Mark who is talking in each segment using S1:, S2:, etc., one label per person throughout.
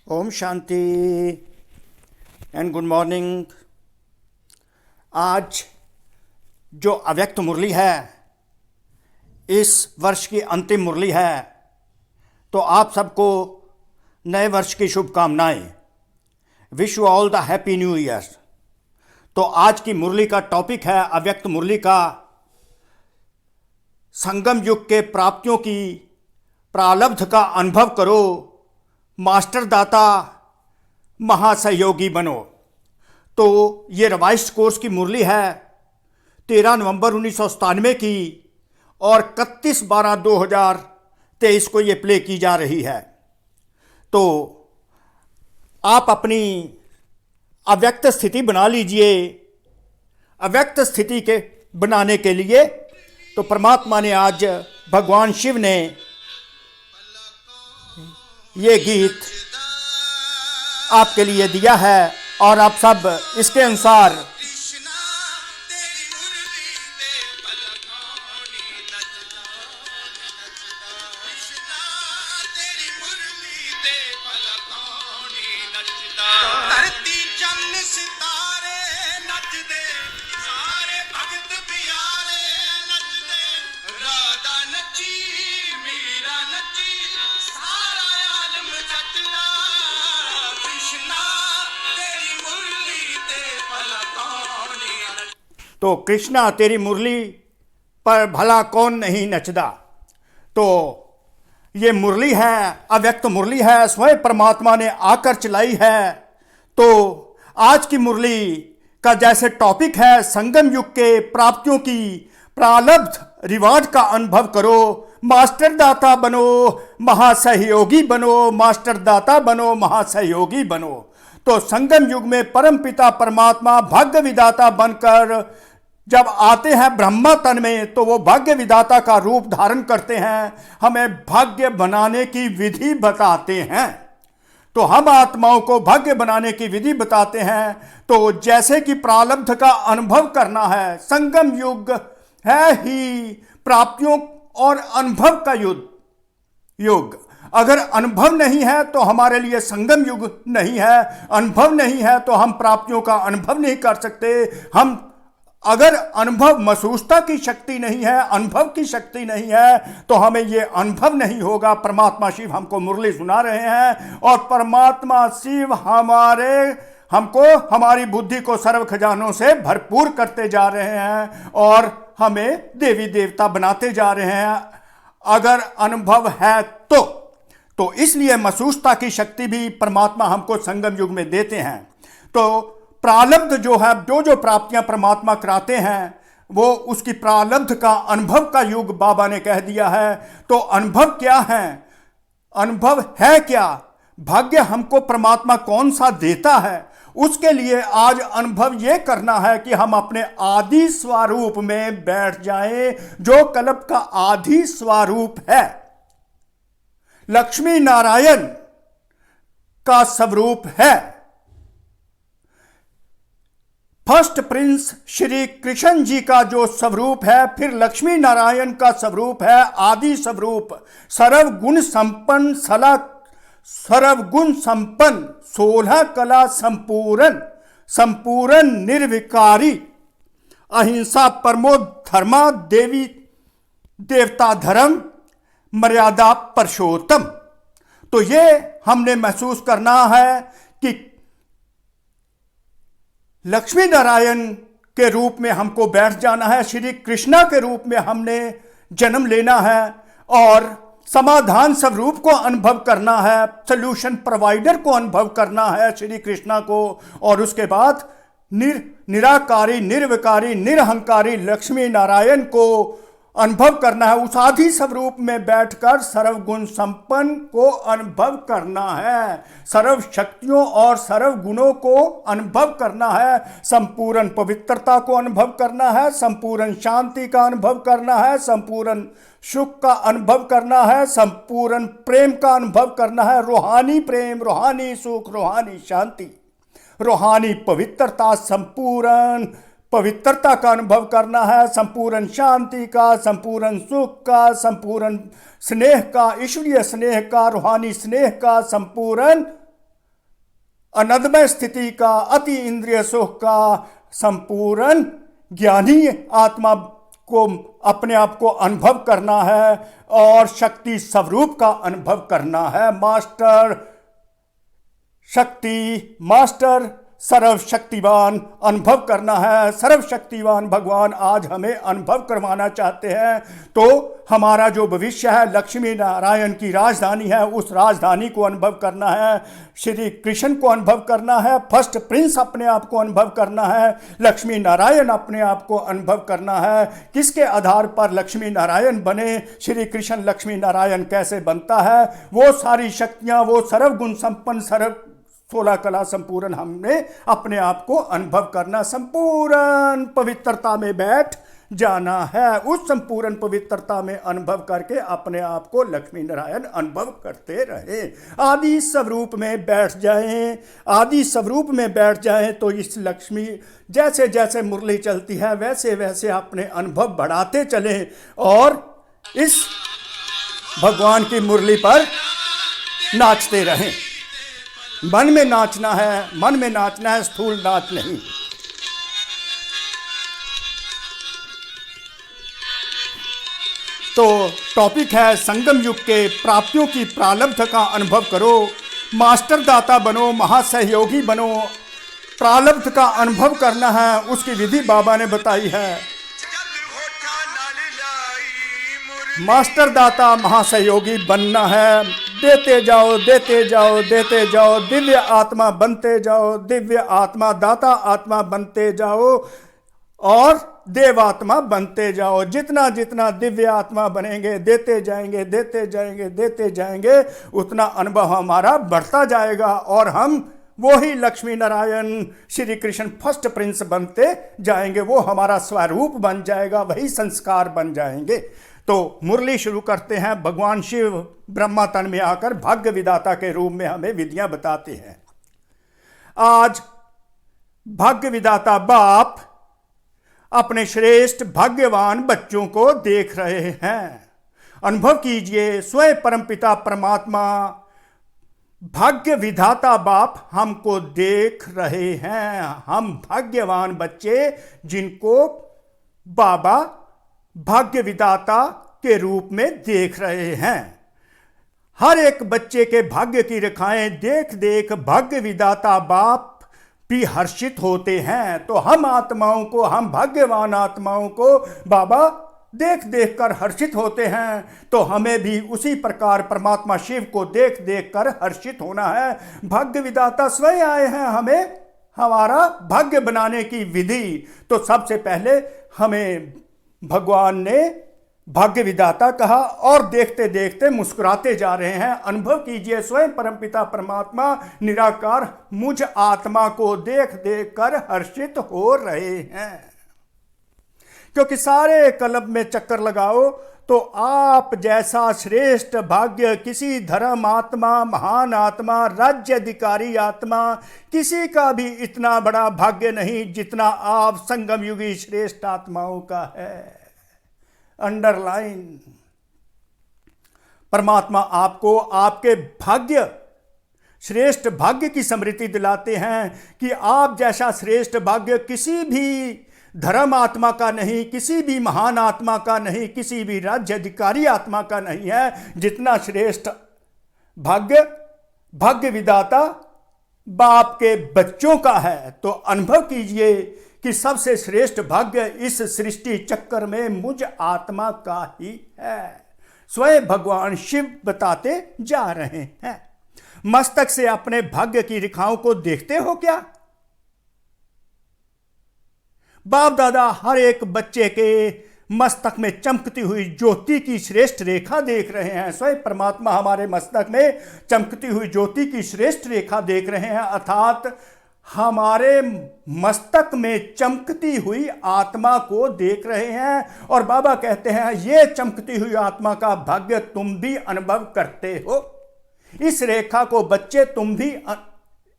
S1: ओम शांति and good morning. आज जो अव्यक्त मुरली है, इस वर्ष की अंतिम मुरली है, तो आप सबको नए वर्ष की शुभकामनाएं। Wish you all the happy new year. तो आज की मुरली का टॉपिक है अव्यक्त मुरली का संगम युग के प्राप्तियों की प्रारब्ध का अनुभव करो, मास्टर दाता महासहयोगी बनो। तो ये रिवाइज्ड कोर्स की मुरली है 13 नवंबर 1997 की और 31/12/2023 को ये प्ले की जा रही है। तो आप अपनी अव्यक्त स्थिति बना लीजिए। अव्यक्त स्थिति के बनाने के लिए तो परमात्मा ने आज भगवान शिव ने ये गीत आपके लिए दिया है और आप सब इसके अनुसार तो कृष्णा तेरी मुरली पर भला कौन नहीं नचदा। तो ये मुरली है, अव्यक्त मुरली है, स्वयं परमात्मा ने आकर चलाई है। तो आज की मुरली का जैसे टॉपिक है संगम युग के प्राप्तियों की प्रारब्ध रिवार्ड का अनुभव करो, मास्टर दाता बनो, महासहयोगी बनो, मास्टर दाता बनो, महासहयोगी बनो। तो संगम युग में परम पिता परमात्मा भाग्य विधाता बनकर जब आते हैं ब्रह्मा तन में, तो वो भाग्य विधाता का रूप धारण करते हैं, हमें भाग्य बनाने की विधि बताते हैं। तो हम आत्माओं को भाग्य बनाने की विधि बताते हैं। तो जैसे कि प्रारब्ध का अनुभव करना है, संगम युग है ही प्राप्तियों और अनुभव का युग। अगर अनुभव नहीं है तो हमारे लिए संगम युग नहीं है। अनुभव नहीं है तो हम प्राप्तियों का अनुभव नहीं कर सकते। हम अगर अनुभव महसूसता की शक्ति नहीं है, अनुभव की शक्ति नहीं है, तो हमें ये अनुभव नहीं होगा। परमात्मा शिव हमको मुरली सुना रहे हैं और परमात्मा शिव हमको हमारी बुद्धि को सर्व खजानों से भरपूर करते जा रहे हैं और हमें देवी देवता बनाते जा रहे हैं। अगर अनुभव है तो इसलिए महसूसता की शक्ति भी परमात्मा हमको संगम युग में देते हैं। तो प्रारब्ध जो है, जो प्राप्तियां परमात्मा कराते हैं, वो उसकी प्रारब्ध का अनुभव का युग बाबा ने कह दिया है। तो अनुभव क्या है, अनुभव है क्या, भाग्य हमको परमात्मा कौन सा देता है, उसके लिए आज अनुभव यह करना है कि हम अपने आदि स्वरूप में बैठ जाएं, जो कल्प का आदि स्वरूप है, लक्ष्मी नारायण का स्वरूप है। फर्स्ट प्रिंस श्री कृष्ण जी का जो स्वरूप है, फिर लक्ष्मी नारायण का स्वरूप है, आदि स्वरूप, सर्वगुण संपन्न, सर्वगुण संपन्न, 16 कला संपूर्ण निर्विकारी, अहिंसा परमो धर्मा, देवी देवता धर्म, मर्यादा पुरुषोत्तम। तो ये हमने महसूस करना है कि लक्ष्मी नारायण के रूप में हमको बैठ जाना है, श्री कृष्णा के रूप में हमने जन्म लेना है और समाधान स्वरूप को अनुभव करना है, सॉल्यूशन प्रोवाइडर को अनुभव करना है श्री कृष्णा को। और उसके बाद निराकारी, निर्विकारी, निरहंकारी लक्ष्मी नारायण को अनुभव करना है। उस आदि स्वरूप में बैठकर सर्वगुण संपन्न को अनुभव करना है, सर्व शक्तियों और सर्व गुणों को अनुभव करना है, संपूर्ण पवित्रता को अनुभव करना है, संपूर्ण शांति का अनुभव करना है, संपूर्ण सुख का अनुभव करना है, संपूर्ण प्रेम का अनुभव करना है, रूहानी प्रेम, रूहानी सुख, रूहानी शांति, रूहानी पवित्रता, संपूर्ण पवित्रता का अनुभव करना है, संपूर्ण शांति का, संपूर्ण सुख का, संपूर्ण स्नेह का, ईश्वरीय स्नेह का, रूहानी स्नेह का, संपूर्ण अनदमय स्थिति का, अति इंद्रिय सुख का, संपूर्ण ज्ञानी आत्मा को अपने आप को अनुभव करना है और शक्ति स्वरूप का अनुभव करना है। मास्टर शक्ति, मास्टर सर्वशक्तिवान अनुभव करना है। सर्वशक्तिवान भगवान आज हमें अनुभव करवाना चाहते हैं। तो हमारा जो भविष्य है लक्ष्मी नारायण की राजधानी है, उस राजधानी को अनुभव करना है, श्री कृष्ण को अनुभव करना है, फर्स्ट प्रिंस अपने आप को अनुभव करना है, लक्ष्मी नारायण अपने आप को अनुभव करना है। किसके आधार पर लक्ष्मी नारायण बने, श्री कृष्ण लक्ष्मी नारायण कैसे बनता है, वो सारी शक्तियाँ, वो सर्वगुण संपन्न, सर्व 16 कला संपूर्ण हमने अपने आप को अनुभव करना, संपूर्ण पवित्रता में बैठ जाना है। उस संपूर्ण पवित्रता में अनुभव करके अपने आप को लक्ष्मी नारायण अनुभव करते रहे। आदि स्वरूप में बैठ जाएं, आदि स्वरूप में बैठ जाएं तो इस लक्ष्मी, जैसे जैसे मुरली चलती है वैसे वैसे अपने अनुभव बढ़ाते चलें और इस भगवान की मुरली पर नाचते रहें। मन में नाचना है, मन में नाचना है, स्थूल नाच नहीं। तो टॉपिक है संगम युग के प्राप्तियों की प्रारब्ध का अनुभव करो, मास्टर दाता बनो, महासहयोगी बनो। प्रारब्ध का अनुभव करना है, उसकी विधि बाबा ने बताई है। मास्टर दाता महासहयोगी बनना है, देते जाओ देते जाओ देते जाओ, दिव्य आत्मा बनते जाओ, दिव्य आत्मा दाता आत्मा बनते जाओ और देवात्मा बनते जाओ। जितना जितना दिव्य आत्मा बनेंगे, देते जाएंगे देते जाएंगे देते जाएंगे, उतना अनुभव हमारा बढ़ता जाएगा और हम वो ही लक्ष्मी नारायण श्री कृष्ण फर्स्ट प्रिंस बनते जाएंगे। वो हमारा स्वरूप बन जाएगा, वही संस्कार बन जाएंगे। तो मुरली शुरू करते हैं। भगवान शिव ब्रह्मा तन में आकर भाग्य विधाता के रूप में हमें विधियां बताते हैं। आज भाग्य विधाता बाप अपने श्रेष्ठ भाग्यवान बच्चों को देख रहे हैं। अनुभव कीजिए, स्वयं परमपिता परमात्मा भाग्य विधाता बाप हमको देख रहे हैं। हम भाग्यवान बच्चे जिनको बाबा भाग्य विधाता के रूप में देख रहे हैं। हर एक बच्चे के भाग्य की रेखाएं देख देख भाग्य विधाता बाप भी हर्षित होते हैं। तो हम आत्माओं को, हम भाग्यवान आत्माओं को बाबा देख देख कर हर्षित होते हैं। तो हमें भी उसी प्रकार परमात्मा शिव को देख देख कर हर्षित होना है। भाग्य विधाता स्वयं आए हैं हमें हमारा भाग्य बनाने की विधि। तो सबसे पहले हमें भगवान ने भाग्य विधाता कहा और देखते देखते मुस्कुराते जा रहे हैं। अनुभव कीजिए, स्वयं परमपिता परमात्मा निराकार मुझ आत्मा को देख देख कर हर्षित हो रहे हैं। क्योंकि सारे कल्प में चक्कर लगाओ तो आप जैसा श्रेष्ठ भाग्य किसी धर्म आत्मा, महान आत्मा, राज्य अधिकारी आत्मा, किसी का भी इतना बड़ा भाग्य नहीं जितना आप संगम युगी श्रेष्ठ आत्माओं का है। अंडरलाइन, परमात्मा आपको आपके भाग्य, श्रेष्ठ भाग्य की स्मृति दिलाते हैं कि आप जैसा श्रेष्ठ भाग्य किसी भी धर्म आत्मा का नहीं, किसी भी महान आत्मा का नहीं, किसी भी राज्य अधिकारी आत्मा का नहीं है जितना श्रेष्ठ भाग्य भाग्य विधाता बाप के बच्चों का है। तो अनुभव कीजिए कि सबसे श्रेष्ठ भाग्य इस सृष्टि चक्कर में मुझ आत्मा का ही है। स्वयं भगवान शिव बताते जा रहे हैं। मस्तक से अपने भाग्य की रेखाओं को देखते हो क्या? बाप दादा हर एक बच्चे के मस्तक में चमकती हुई ज्योति की श्रेष्ठ रेखा देख रहे हैं। स्वयं परमात्मा हमारे मस्तक में चमकती हुई ज्योति की श्रेष्ठ रेखा देख रहे हैं, अर्थात हमारे मस्तक में चमकती हुई आत्मा को देख रहे हैं। और बाबा कहते हैं ये चमकती हुई आत्मा का भाग्य तुम भी अनुभव करते हो। इस रेखा को बच्चे तुम भी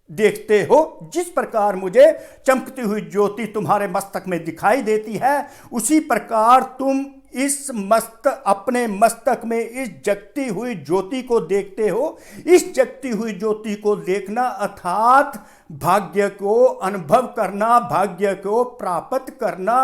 S1: देखते हो। जिस प्रकार मुझे चमकती हुई ज्योति तुम्हारे मस्तक में दिखाई देती है, उसी प्रकार तुम अपने मस्तक में इस जगती हुई ज्योति को देखते हो, इस जगती हुई ज्योति को देखना अर्थात भाग्य को अनुभव करना, भाग्य को प्राप्त करना।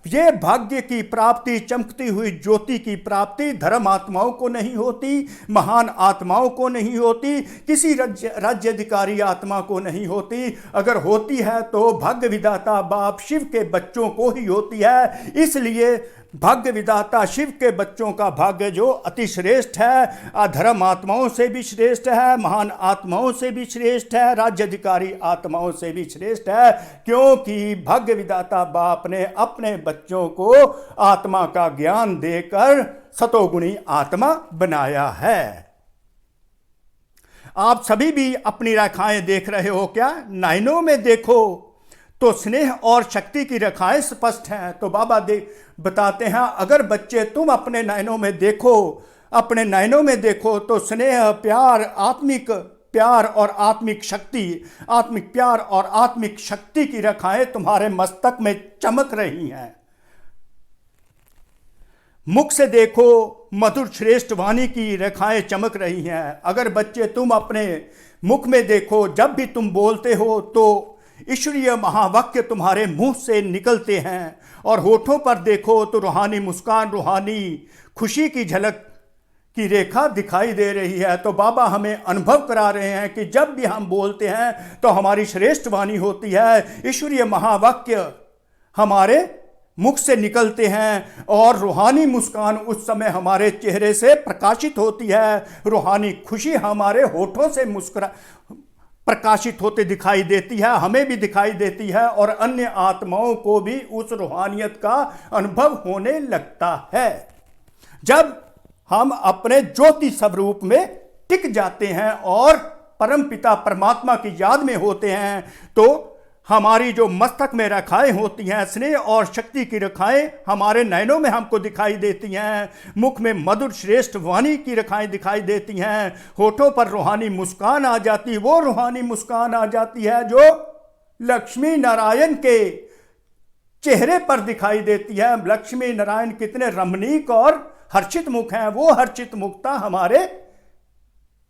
S1: ये भाग्य की प्राप्ति, चमकती हुई ज्योति की प्राप्ति धर्म आत्माओं को नहीं होती, महान आत्माओं को नहीं होती, किसी राज्याधिकारी आत्मा को नहीं होती। अगर होती है तो भाग्य विधाता बाप शिव के बच्चों को ही होती है। इसलिए भाग्य विधाता शिव के बच्चों का भाग्य जो अति श्रेष्ठ है, अधर्म आत्माओं से भी श्रेष्ठ है, महान आत्माओं से भी श्रेष्ठ है, राज्याधिकारी आत्माओं से भी श्रेष्ठ है, क्योंकि भाग्य विधाता बाप ने अपने बच्चों को आत्मा का ज्ञान देकर सतोगुणी आत्मा बनाया है। आप सभी भी अपनी रेखाएं देख रहे हो क्या? नयनों में देखो तो स्नेह और शक्ति की रेखाएं स्पष्ट हैं। तो बाबा बताते हैं, अगर बच्चे तुम अपने नयनों में देखो, अपने नयनों में देखो तो स्नेह, प्यार, आत्मिक प्यार और आत्मिक शक्ति, आत्मिक प्यार और आत्मिक शक्ति की रेखाएं तुम्हारे मस्तक में चमक रही हैं। मुख से देखो, मधुर श्रेष्ठ वाणी की रेखाएं चमक रही हैं। अगर बच्चे तुम अपने मुख में देखो, जब भी तुम बोलते हो तो ईश्वरीय महावाक्य तुम्हारे मुंह से निकलते हैं, और होठों पर देखो तो रूहानी मुस्कान, रूहानी खुशी की झलक की रेखा दिखाई दे रही है। तो बाबा हमें अनुभव करा रहे हैं कि जब भी हम बोलते हैं तो हमारी श्रेष्ठ वाणी होती है, ईश्वरीय महावाक्य हमारे मुख से निकलते हैं, और रूहानी मुस्कान उस समय हमारे चेहरे से प्रकाशित होती है, रूहानी खुशी हमारे होठों से प्रकाशित होते दिखाई देती है, हमें भी दिखाई देती है, और अन्य आत्माओं को भी उस रूहानियत का अनुभव होने लगता है। जब हम अपने ज्योति स्वरूप में टिक जाते हैं और परम पिता परमात्मा की याद में होते हैं, तो हमारी जो मस्तक में रेखाएं होती हैं, स्नेह और शक्ति की रेखाएं हमारे नयनों में हमको दिखाई देती हैं, मुख में मधुर श्रेष्ठ वाणी की रेखाएं दिखाई देती हैं, होठों पर रूहानी मुस्कान आ जाती, वो रूहानी मुस्कान आ जाती है जो लक्ष्मी नारायण के चेहरे पर दिखाई देती है। लक्ष्मी नारायण कितने रमणीक और हर्षित मुख हैं, वो हर्षित मुखता हमारे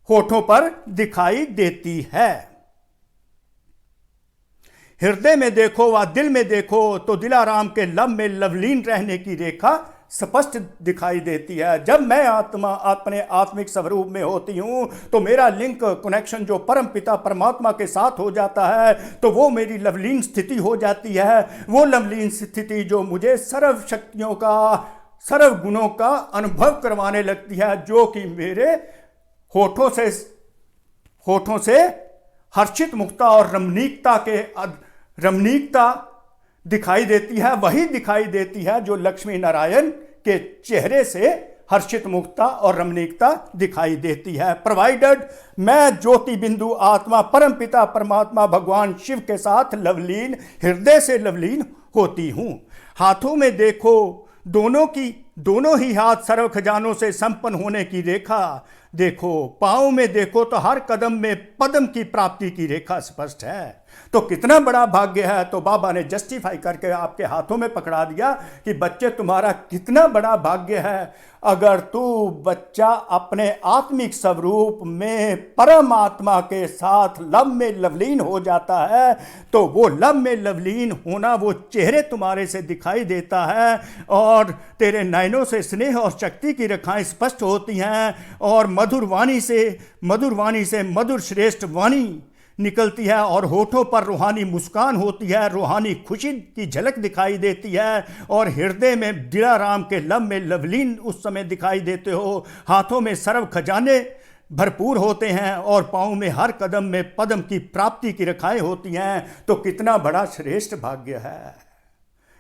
S1: होठों पर दिखाई देती है। हृदय में देखो व दिल में देखो तो दिलाराम के लब में लवलीन रहने की रेखा स्पष्ट दिखाई देती है। जब मैं आत्मा अपने आत्मिक स्वरूप में होती हूँ तो मेरा लिंक कनेक्शन जो परम पिता परमात्मा के साथ हो जाता है, तो वो मेरी लवलीन स्थिति हो जाती है। वो लवलीन स्थिति जो मुझे सर्व शक्तियों का, सर्व गुणों का अनुभव करवाने लगती है, जो कि मेरे होठों से हर्षित मुक्ता और रमणीकता दिखाई देती है। वही दिखाई देती है जो लक्ष्मी नारायण के चेहरे से हर्षित मुक्ता और रमणीकता दिखाई देती है। प्रोवाइडेड मैं ज्योति बिंदु आत्मा परम पिता परमात्मा भगवान शिव के साथ लवलीन, हृदय से लवलीन होती हूँ। हाथों में देखो, दोनों ही हाथ सर्व खजानों से संपन्न होने की रेखा देखो। पाँव में देखो तो हर कदम में पद्म की प्राप्ति की रेखा स्पष्ट है। तो कितना बड़ा भाग्य है। तो बाबा ने जस्टिफाई करके आपके हाथों में पकड़ा दिया कि बच्चे तुम्हारा कितना बड़ा भाग्य है। अगर तू बच्चा अपने आत्मिक स्वरूप में परमात्मा के साथ लब में लवलीन हो जाता है, तो वो लब में लवलीन होना वो चेहरे तुम्हारे से दिखाई देता है, और तेरे नयनों से स्नेह और शक्ति की रेखाएं स्पष्ट होती हैं, और मधुर वाणी से मधुर श्रेष्ठ वाणी निकलती है, और होठों पर रूहानी मुस्कान होती है, रूहानी खुशी की झलक दिखाई देती है, और हृदय में दिलाराम के लब में लवलीन उस समय दिखाई देते हो। हाथों में सर्व खजाने भरपूर होते हैं, और पाँव में हर कदम में पद्म की प्राप्ति की रेखाएं होती हैं। तो कितना बड़ा श्रेष्ठ भाग्य है।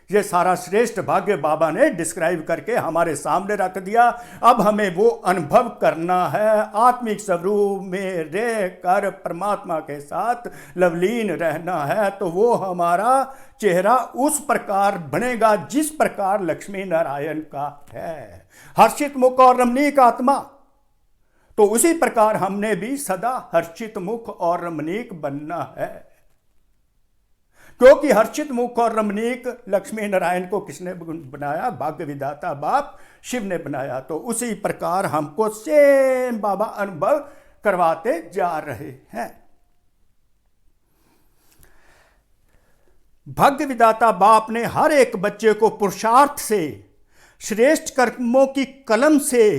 S1: ये सारा श्रेष्ठ भाग्य बाबा ने डिस्क्राइब करके हमारे सामने रख दिया। अब हमें वो अनुभव करना है, आत्मिक स्वरूप में रह कर परमात्मा के साथ लवलीन रहना है। तो वो हमारा चेहरा उस प्रकार बनेगा जिस प्रकार लक्ष्मी नारायण का है, हर्षित मुख और रमणीक आत्मा। तो उसी प्रकार हमने भी सदा हर्षित मुख और रमणीक बनना है। क्योंकि हर्षित मुख और रमणीक लक्ष्मी नारायण को किसने बनाया? भाग्य विधाता बाप शिव ने बनाया। तो उसी प्रकार हमको सेम बाबा अनुभव करवाते जा रहे हैं। भाग्य विधाता बाप ने हर एक बच्चे को पुरुषार्थ से, श्रेष्ठ कर्मों की कलम से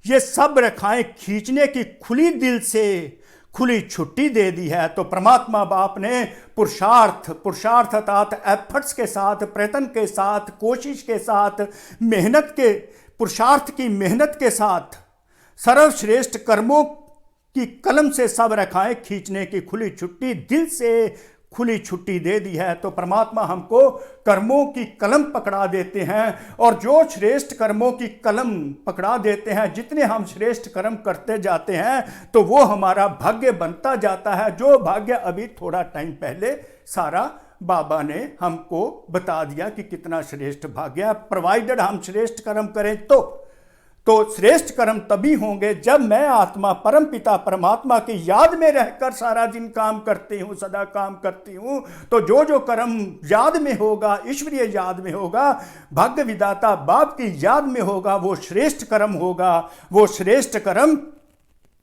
S1: ये सब रेखाएं खींचने की खुली दिल से खुली छुट्टी दे दी है। तो परमात्मा बाप ने पुरुषार्थ अर्थात एफर्ट्स के साथ, प्रयत्न के साथ, कोशिश के साथ, मेहनत के, पुरुषार्थ की मेहनत के साथ सर्वश्रेष्ठ कर्मों की कलम से सब रेखाएं खींचने की खुली छुट्टी, दिल से खुली छुट्टी दे दी है। तो परमात्मा हमको कर्मों की कलम पकड़ा देते हैं, और जो श्रेष्ठ कर्मों की कलम पकड़ा देते हैं, जितने हम श्रेष्ठ कर्म करते जाते हैं तो वो हमारा भाग्य बनता जाता है। जो भाग्य अभी थोड़ा टाइम पहले सारा बाबा ने हमको बता दिया कि कितना श्रेष्ठ भाग्य है, प्रोवाइडेड हम श्रेष्ठ कर्म करें। तो श्रेष्ठ कर्म तभी होंगे जब मैं आत्मा परम पिता परमात्मा की याद में रहकर सारा दिन काम करती हूँ, सदा काम करती हूँ। तो जो जो कर्म याद में होगा, ईश्वरीय याद में होगा, भाग्य विधाता बाप की याद में होगा, वो श्रेष्ठ कर्म होगा। वो श्रेष्ठ कर्म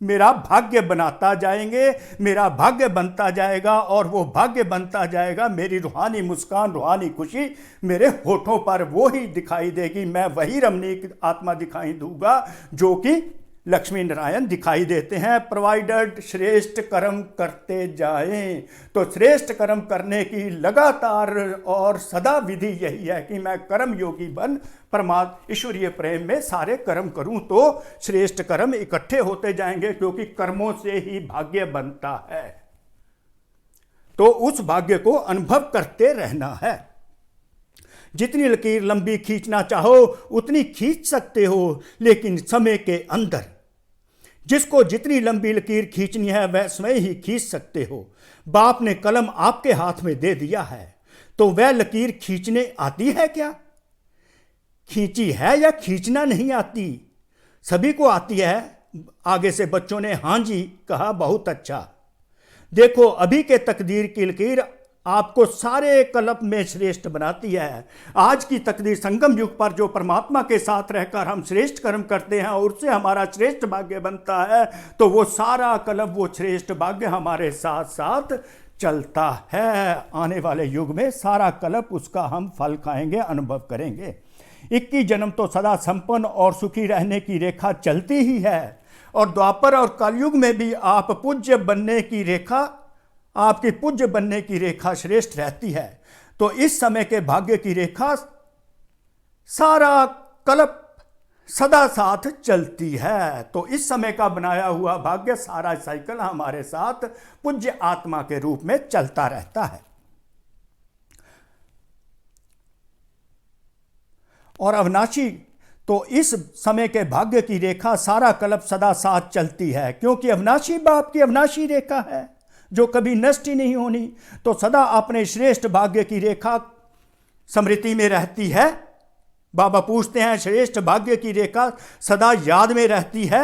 S1: मेरा भाग्य बनाता जाएंगे, मेरा भाग्य बनता जाएगा, और वो भाग्य बनता जाएगा मेरी रूहानी मुस्कान, रूहानी खुशी मेरे होठों पर वो ही दिखाई देगी। मैं वही रमणीक आत्मा दिखाई दूंगा जो कि लक्ष्मी नारायण दिखाई देते हैं, प्रोवाइडेड श्रेष्ठ कर्म करते जाएं। तो श्रेष्ठ कर्म करने की लगातार और सदा विधि यही है कि मैं कर्म योगी बन परमात्मा ईश्वरीय प्रेम में सारे कर्म करूं, तो श्रेष्ठ कर्म इकट्ठे होते जाएंगे, क्योंकि कर्मों से ही भाग्य बनता है। तो उस भाग्य को अनुभव करते रहना है। जितनी लकीर लंबी खींचना चाहो उतनी खींच सकते हो, लेकिन समय के अंदर। जिसको जितनी लंबी लकीर खींचनी है वह स्वयं ही खींच सकते हो। बाप ने कलम आपके हाथ में दे दिया है, तो वह लकीर खींचने आती है क्या? खींची है या खींचना नहीं आती? सभी को आती है। आगे से बच्चों ने हाँ जी कहा, बहुत अच्छा। देखो अभी के तकदीर की लकीर आपको सारे कल्प में श्रेष्ठ बनाती है। आज की तकदीर संगम युग पर जो परमात्मा के साथ रहकर हम श्रेष्ठ कर्म करते हैं और उससे हमारा श्रेष्ठ भाग्य बनता है, तो वो सारा कल्प, वो श्रेष्ठ भाग्य हमारे साथ साथ चलता है। आने वाले युग में सारा कल्प उसका हम फल खाएंगे, अनुभव करेंगे। 21 जन्म तो सदा संपन्न और सुखी रहने की रेखा चलती ही है, और द्वापर और कलयुग में भी आप पूज्य बनने की रेखा, आपकी पूज्य बनने की रेखा श्रेष्ठ रहती है। तो इस समय के भाग्य की रेखा सारा कल्प सदा साथ चलती है। तो इस समय का बनाया हुआ भाग्य सारा साइकिल हमारे साथ पूज्य आत्मा के रूप में चलता रहता है। और अविनाशी, तो इस समय के भाग्य की रेखा सारा कल्प सदा साथ चलती है, क्योंकि अविनाशी बाप की अविनाशी रेखा है जो कभी नष्ट ही नहीं होनी। तो सदा अपने श्रेष्ठ भाग्य की रेखा स्मृति में रहती है। बाबा पूछते हैं, श्रेष्ठ भाग्य की रेखा सदा याद में रहती है,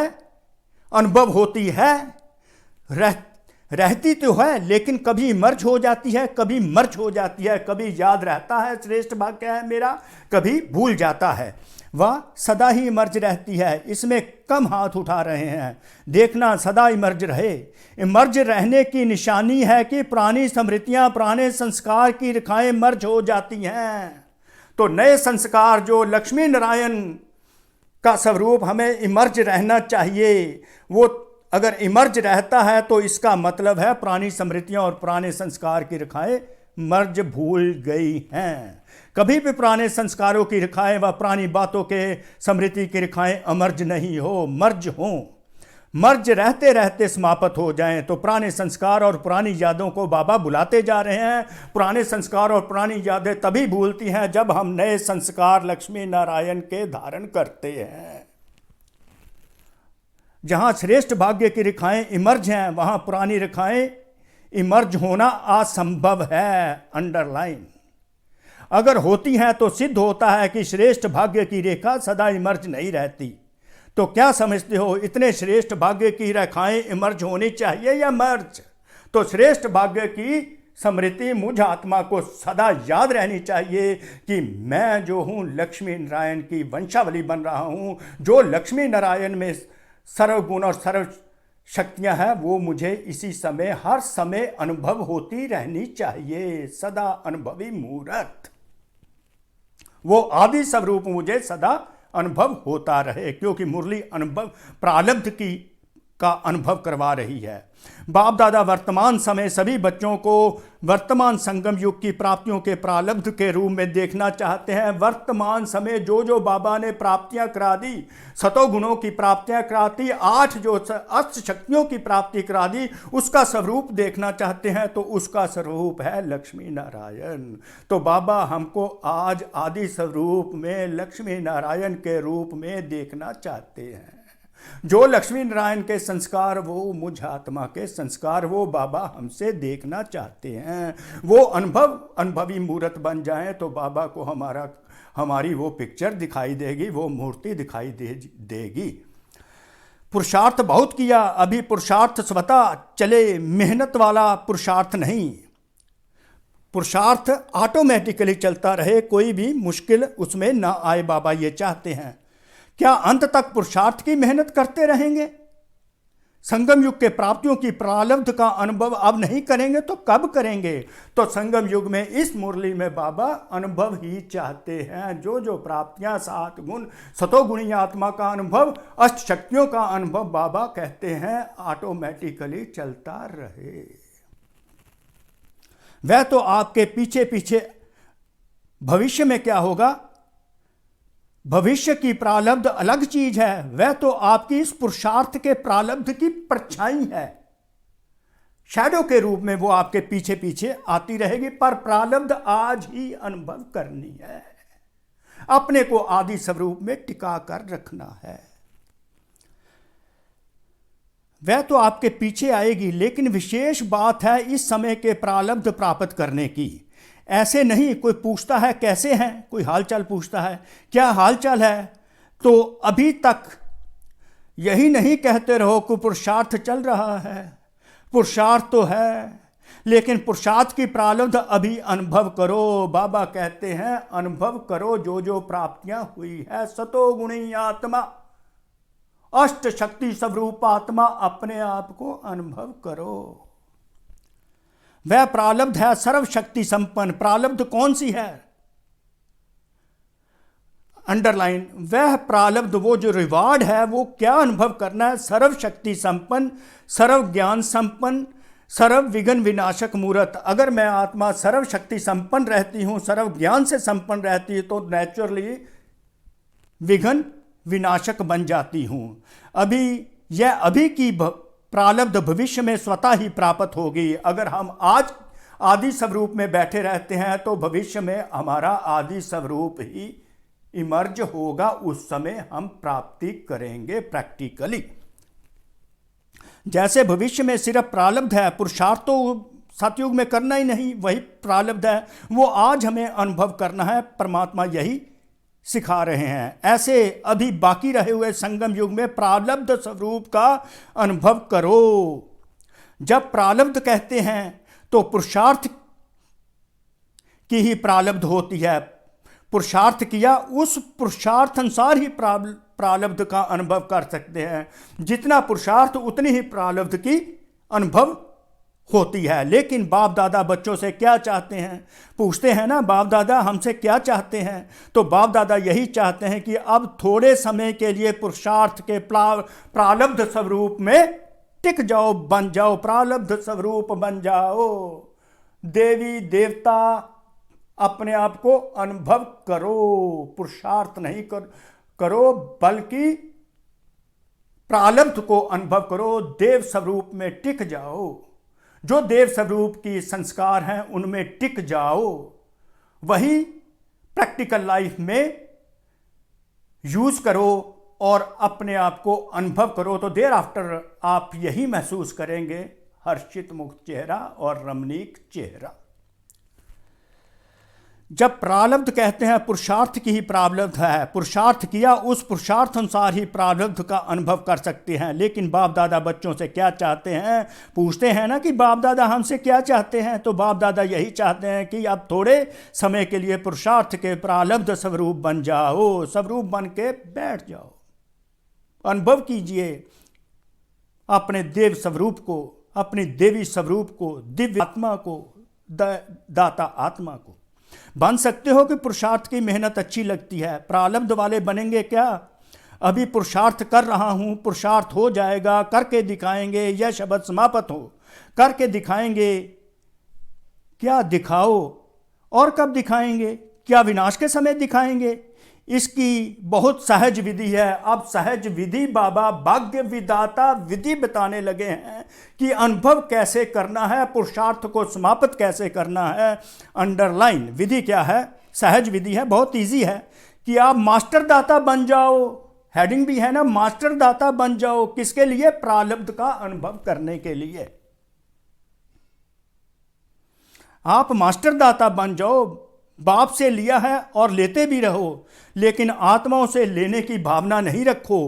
S1: अनुभव होती है, रहती तो है, लेकिन कभी मर्ज हो जाती है, कभी मर्ज हो जाती है, कभी याद रहता है श्रेष्ठ भाग्य है मेरा, कभी भूल जाता है। वह सदा ही मर्ज रहती है, इसमें कम हाथ उठा रहे हैं। देखना सदा इमर्ज रहे। इमर्ज रहने की निशानी है कि पुरानी स्मृतियां, पुराने संस्कार की रेखाएं मर्ज हो जाती हैं। तो नए संस्कार जो लक्ष्मी नारायण का स्वरूप हमें इमर्ज रहना चाहिए, वो अगर इमर्ज रहता है तो इसका मतलब है पुरानी स्मृतियां और पुराने संस्कार की रेखाएं मर्ज भूल गई हैं। कभी भी पुराने संस्कारों की रेखाएं व पुरानी बातों के स्मृति की रेखाएं अमर्ज नहीं हो, मर्ज हों। मर्ज रहते रहते समाप्त हो जाएं। तो पुराने संस्कार और पुरानी यादों को बाबा बुलाते जा रहे हैं। पुराने संस्कार और पुरानी यादें तभी भूलती हैं जब हम नए संस्कार लक्ष्मी नारायण के धारण करते हैं। जहां श्रेष्ठ भाग्य की रेखाएं इमर्ज हैं, वहां पुरानी रेखाएं इमर्ज होना असंभव है। अंडरलाइन। अगर होती हैं तो सिद्ध होता है कि श्रेष्ठ भाग्य की रेखा सदा इमर्ज नहीं रहती। तो क्या समझते हो, इतने श्रेष्ठ भाग्य की रेखाएं इमर्ज होनी चाहिए या मर्ज? तो श्रेष्ठ भाग्य की स्मृति मुझ आत्मा को सदा याद रहनी चाहिए कि मैं जो हूँ लक्ष्मी नारायण की वंशावली बन रहा हूँ। जो लक्ष्मी नारायण में सर्वगुण और सर्व शक्तियाँ हैं वो मुझे इसी समय हर समय अनुभव होती रहनी चाहिए। सदा अनुभवी मूर्त, वो आदि स्वरूप मुझे सदा अनुभव होता रहे, क्योंकि मुरली अनुभव प्रारब्ध का अनुभव करवा रही है। बाप दादा वर्तमान समय सभी बच्चों को वर्तमान संगम युग की प्राप्तियों के प्रारब्ध के रूप में देखना चाहते हैं। वर्तमान समय जो जो बाबा ने प्राप्तियां करा दी, सतोगुणों की प्राप्तियां करा दी, 8 जो अष्ट शक्तियों की प्राप्ति करा दी, उसका स्वरूप देखना चाहते हैं तो उसका स्वरूप है लक्ष्मी नारायण। तो बाबा हमको आज आदि स्वरूप में लक्ष्मी नारायण के रूप में देखना चाहते हैं। जो लक्ष्मी नारायण के संस्कार, वो मुझ आत्मा के संस्कार, वो बाबा हमसे देखना चाहते हैं। वो अनुभवी मूर्त बन जाएं तो बाबा को हमारी वो पिक्चर दिखाई देगी, वो मूर्ति दिखाई देगी। पुरुषार्थ बहुत किया, अभी पुरुषार्थ स्वतः चले, मेहनत वाला पुरुषार्थ नहीं। पुरुषार्थ ऑटोमेटिकली चलता रहे, कोई भी मुश्किल उसमें ना आए, बाबा ये चाहते हैं। क्या अंत तक पुरुषार्थ की मेहनत करते रहेंगे? संगम युग के प्राप्तियों की प्रारब्ध का अनुभव अब नहीं करेंगे तो कब करेंगे? तो संगम युग में इस मुरली में बाबा अनुभव ही चाहते हैं। जो जो प्राप्तियां, 7 गुण, सतोगुणी आत्मा का अनुभव, अष्ट शक्तियों का अनुभव, बाबा कहते हैं ऑटोमेटिकली चलता रहे। वह तो आपके पीछे पीछे भविष्य में क्या होगा, भविष्य की प्रारब्ध अलग चीज है, वह तो आपकी इस पुरुषार्थ के प्रारब्ध की परछाई है। शैडो के रूप में वो आपके पीछे पीछे आती रहेगी, पर प्रारब्ध आज ही अनुभव करनी है। अपने को आदि स्वरूप में टिका कर रखना है। वह तो आपके पीछे आएगी, लेकिन विशेष बात है इस समय के प्रारब्ध प्राप्त करने की। ऐसे नहीं कोई पूछता है कैसे हैं, कोई हालचाल पूछता है क्या हालचाल है, तो अभी तक यही नहीं कहते रहो कि पुरुषार्थ चल रहा है। पुरुषार्थ तो है, लेकिन पुरुषार्थ की प्रारब्ध अभी अनुभव करो। बाबा कहते हैं अनुभव करो जो जो प्राप्तियां हुई है। सतोगुणी आत्मा, अष्ट शक्ति स्वरूप आत्मा, अपने आप को अनुभव करो। वह प्रारब्ध है सर्वशक्ति संपन्न। प्रारब्ध कौन सी है? अंडरलाइन, वह प्रारब्ध, वो जो रिवार्ड है, वो क्या अनुभव करना है? सर्वशक्ति संपन्न, सर्व ज्ञान संपन्न, सर्व विघ्न विनाशक मूर्त। अगर मैं आत्मा सर्वशक्ति संपन्न रहती हूँ, सर्व ज्ञान से संपन्न रहती है, तो नेचुरली विघ्न विनाशक बन जाती हूँ। अभी की प्रारब्ध भविष्य में स्वतः ही प्राप्त होगी। अगर हम आज आदि स्वरूप में बैठे रहते हैं तो भविष्य में हमारा आदि स्वरूप ही इमर्ज होगा, उस समय हम प्राप्ति करेंगे प्रैक्टिकली। जैसे भविष्य में सिर्फ प्रारब्ध है, पुरुषार्थ तो सतयुग में करना ही नहीं, वही प्रारब्ध है, वो आज हमें अनुभव करना है। परमात्मा यही सिखा रहे हैं। ऐसे अभी बाकी रहे हुए संगम युग में प्रारब्ध स्वरूप का अनुभव करो। जब प्रारब्ध कहते हैं तो पुरुषार्थ की ही प्रारब्ध होती है। पुरुषार्थ किया, उस पुरुषार्थ अनुसार ही प्रारब्ध का अनुभव कर सकते हैं। जितना पुरुषार्थ उतनी ही प्रारब्ध की अनुभव होती है। लेकिन बाप दादा बच्चों से क्या चाहते हैं? पूछते हैं ना, बाप दादा हमसे क्या चाहते हैं? तो बाप दादा यही चाहते हैं कि अब थोड़े समय के लिए पुरुषार्थ के प्रारब्ध स्वरूप में टिक जाओ, बन जाओ, प्रारब्ध स्वरूप बन जाओ। देवी देवता अपने आप को अनुभव करो, पुरुषार्थ नहीं करो, बल्कि प्रारब्ध को अनुभव करो। देव स्वरूप में टिक जाओ। जो देव स्वरूप की संस्कार हैं उनमें टिक जाओ, वही प्रैक्टिकल लाइफ में यूज करो और अपने आप को अनुभव करो। तो देर आफ्टर आप यही महसूस करेंगे, हर्षित मुक्त चेहरा और रमणीक चेहरा। जब प्रारब्ध कहते हैं पुरुषार्थ की ही प्रारब्ध है, पुरुषार्थ किया उस पुरुषार्थ अनुसार ही प्रारब्ध का अनुभव कर सकते हैं। लेकिन बाप दादा बच्चों से क्या चाहते हैं, पूछते हैं ना कि बाप दादा हमसे क्या चाहते हैं, तो बाप दादा यही चाहते हैं कि आप थोड़े समय के लिए पुरुषार्थ के प्रारब्ध स्वरूप बन जाओ, स्वरूप बन के बैठ जाओ, अनुभव कीजिए अपने देव स्वरूप को, अपनी देवी स्वरूप को, दिव्य आत्मा को, दाता आत्मा को। बन सकते हो कि पुरुषार्थ की मेहनत अच्छी लगती है, प्रारब्ध वाले बनेंगे क्या? अभी पुरुषार्थ कर रहा हूं, पुरुषार्थ हो जाएगा, करके दिखाएंगे, यह शब्द समाप्त हो, करके दिखाएंगे। क्या दिखाओ, और कब दिखाएंगे? क्या विनाश के समय दिखाएंगे? इसकी बहुत सहज विधि है। अब सहज विधि बाबा भाग्य विधाता विधि बताने लगे हैं कि अनुभव कैसे करना है, पुरुषार्थ को समाप्त कैसे करना है। अंडरलाइन विधि क्या है? सहज विधि है, बहुत इजी है कि आप मास्टर दाता बन जाओ। हेडिंग भी है ना, मास्टर दाता बन जाओ। किसके लिए? प्रारब्ध का अनुभव करने के लिए। आप मास्टर दाता बन जाओ। बाप से लिया है और लेते भी रहो, लेकिन आत्माओं से लेने की भावना नहीं रखो।